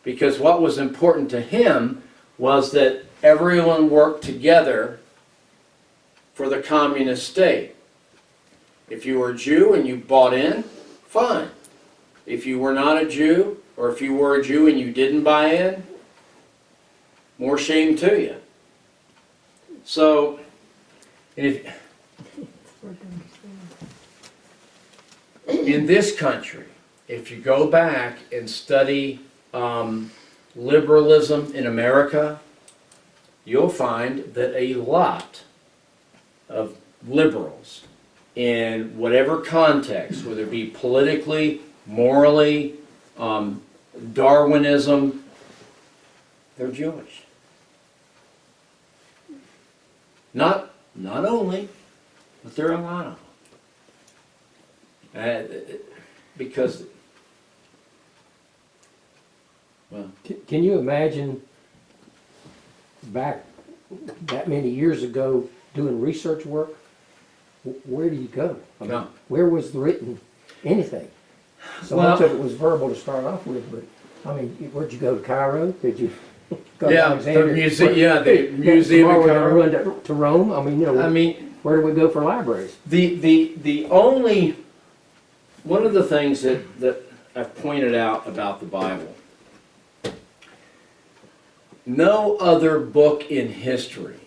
because what was important to him was that everyone worked together for the communist state. If you were a Jew and you bought in, fine. If you were not a Jew, or if you were a Jew and you didn't buy in, more shame to you. So, in this country, if you go back and study liberalism in America, you'll find that a lot of liberals, in whatever context, whether it be politically, morally, Darwinism, they're Jewish. Not only, but there are a lot of them. Because, well, Can you imagine back that many years ago doing research work where do you go? I mean, No. where was written anything? So Well- much of it was verbal to start off with, but, I mean, where'd you go, to Cairo? Did you go to Yeah, the Alexandria? museum, yeah, the Yeah, museum in tomorrow we're Cairo. gonna run to Rome, I mean, you know, I mean, where do we go for libraries? the only, one of the things that I've pointed out about the Bible, no other book in history,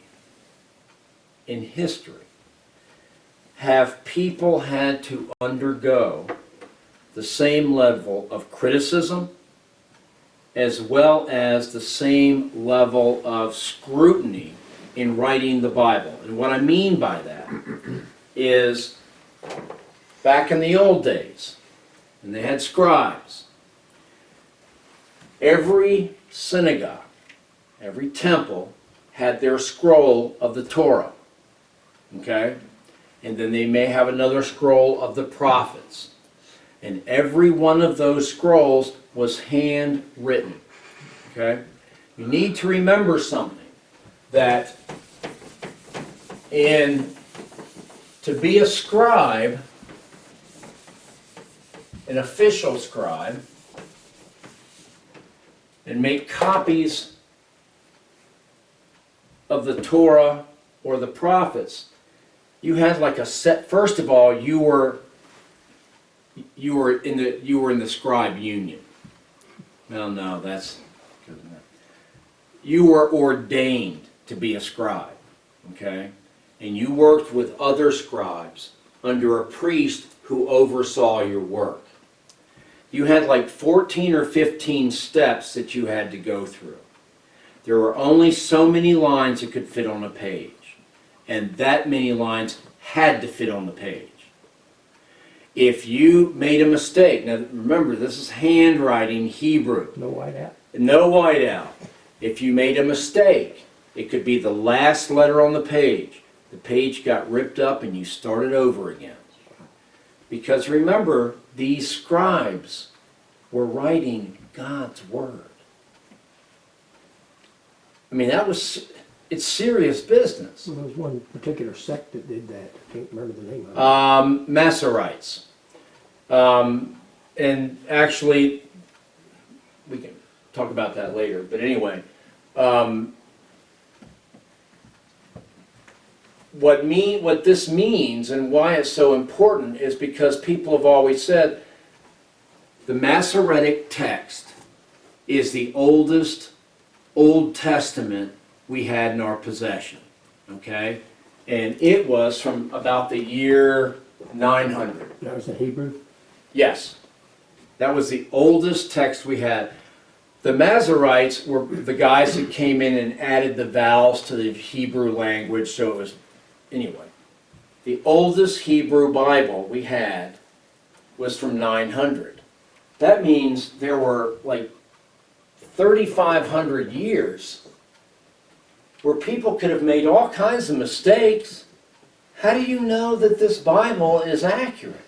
have people had to undergo the same level of criticism as well as the same level of scrutiny in writing the Bible. And what I mean by that is back in the old days, and they had scribes, every synagogue, every temple had their scroll of the Torah, okay? And then they may have another scroll of the prophets. And every one of those scrolls was handwritten, okay? You need to remember something, that to be a scribe, an official scribe, and make copies of the Torah or the prophets, you had like a set. First of all, you were in the scribe union. Well, no, that's good enough. You were ordained to be a scribe, okay? And you worked with other scribes under a priest who oversaw your work. You had like 14 or 15 steps that you had to go through. There were only so many lines that could fit on a page. And that many lines had to fit on the page. If you made a mistake, now remember, this is handwriting Hebrew. No whiteout? No whiteout. If you made a mistake, it could be the last letter on the page. The page got ripped up and you started over again. Because remember, these scribes were writing God's Word. I mean, it's serious business. Well, there was one particular sect that did that, I can't remember the name of it. Masoretes. And actually, we can talk about that later, but anyway, what this means and why it's so important is because people have always said the Masoretic text is the oldest Old Testament we had in our possession, okay? And it was from about the year 900. That was the Hebrew? Yes, that was the oldest text we had. The Masoretes were the guys that came in and added the vowels to the Hebrew language, so it was, anyway. The oldest Hebrew Bible we had was from 900. That means there were like 3,500 years where people could have made all kinds of mistakes. How do you know that this Bible is accurate?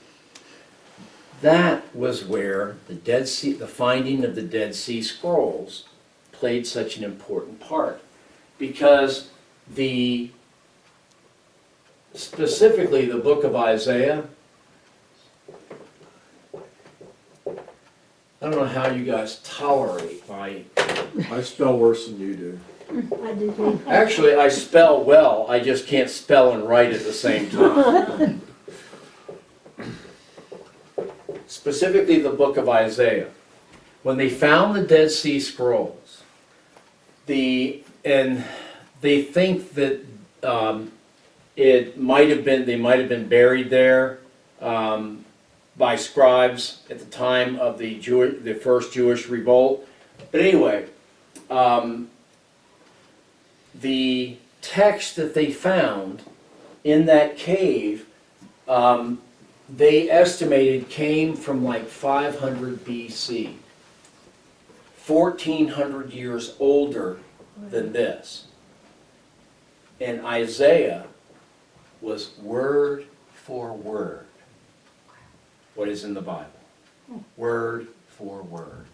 That was where the Dead Sea, the finding of the Dead Sea Scrolls played such an important part. Because specifically the book of Isaiah, I don't know how you guys tolerate my... I spell worse than you do. I do too. Actually, I spell well, I just can't spell and write at the same time. Specifically the book of Isaiah. When they found the Dead Sea Scrolls, and they think that they might have been buried there by scribes at the time of the first Jewish revolt. But anyway, the text that they found in that cave, they estimated came from like 500 BC, 1,400 years older than this. And Isaiah was word for word what is in the Bible. Word for word.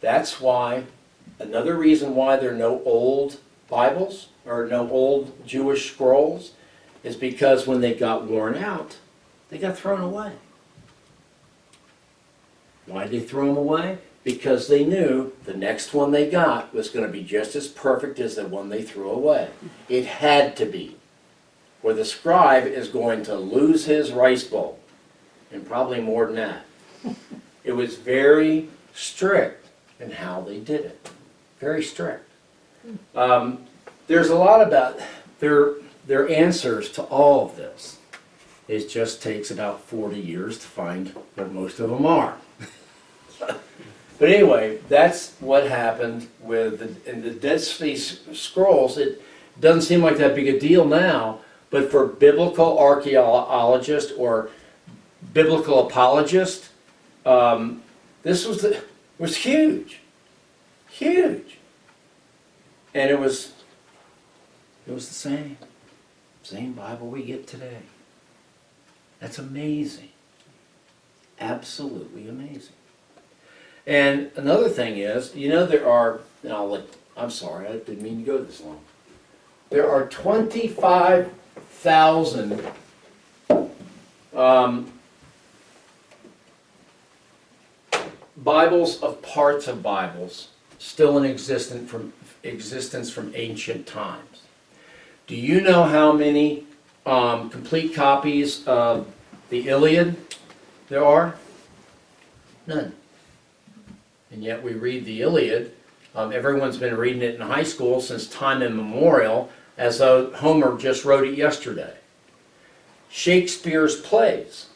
That's why, another reason why there are no old Bibles, or no old Jewish scrolls, is because when they got worn out, they got thrown away. Why did they throw them away? Because they knew the next one they got was going to be just as perfect as the one they threw away. It had to be. Or the scribe is going to lose his rice bowl, and probably more than that. It was very strict in how they did it. Very strict. There's a lot about their answers to all of this. It just takes about 40 years to find what most of them are. But anyway, that's what happened in the Dead Sea Scrolls. It doesn't seem like that big a deal now, but for biblical archaeologists or biblical apologists, this was huge, huge, and it was the same Bible we get today. That's amazing, absolutely amazing. And another thing is, there are, I'm sorry, I didn't mean to go this long. There are 25,000 Bibles of parts of Bibles still in existence from ancient times. Do you know how many complete copies of the Iliad there are? None. And yet we read the Iliad. Everyone's been reading it in high school since time immemorial, as though Homer just wrote it yesterday. Shakespeare's plays.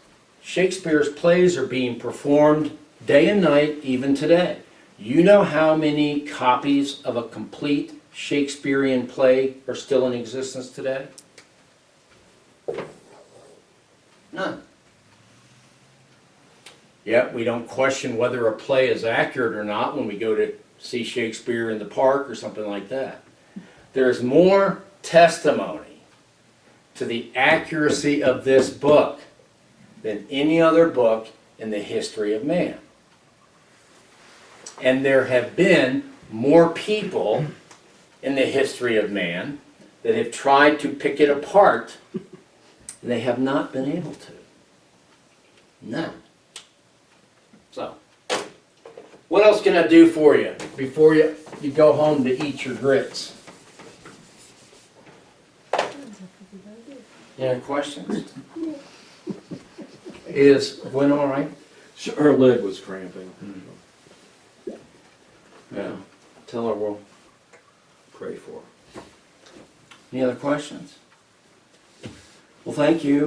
Shakespeare's plays are being performed day and night, even today. You know how many copies of a complete Shakespearean play are still in existence today? None. Yet we don't question whether a play is accurate or not when we go to see Shakespeare in the park or something like that. There's more testimony to the accuracy of this book than any other book in the history of man. And there have been more people in the history of man that have tried to pick it apart, and they have not been able to. None. So, what else can I do for you before you go home to eat your grits? Any questions? Is Gwen all right? Her leg was cramping. Yeah. Tell her we'll pray for her. Any other questions? Well, thank you.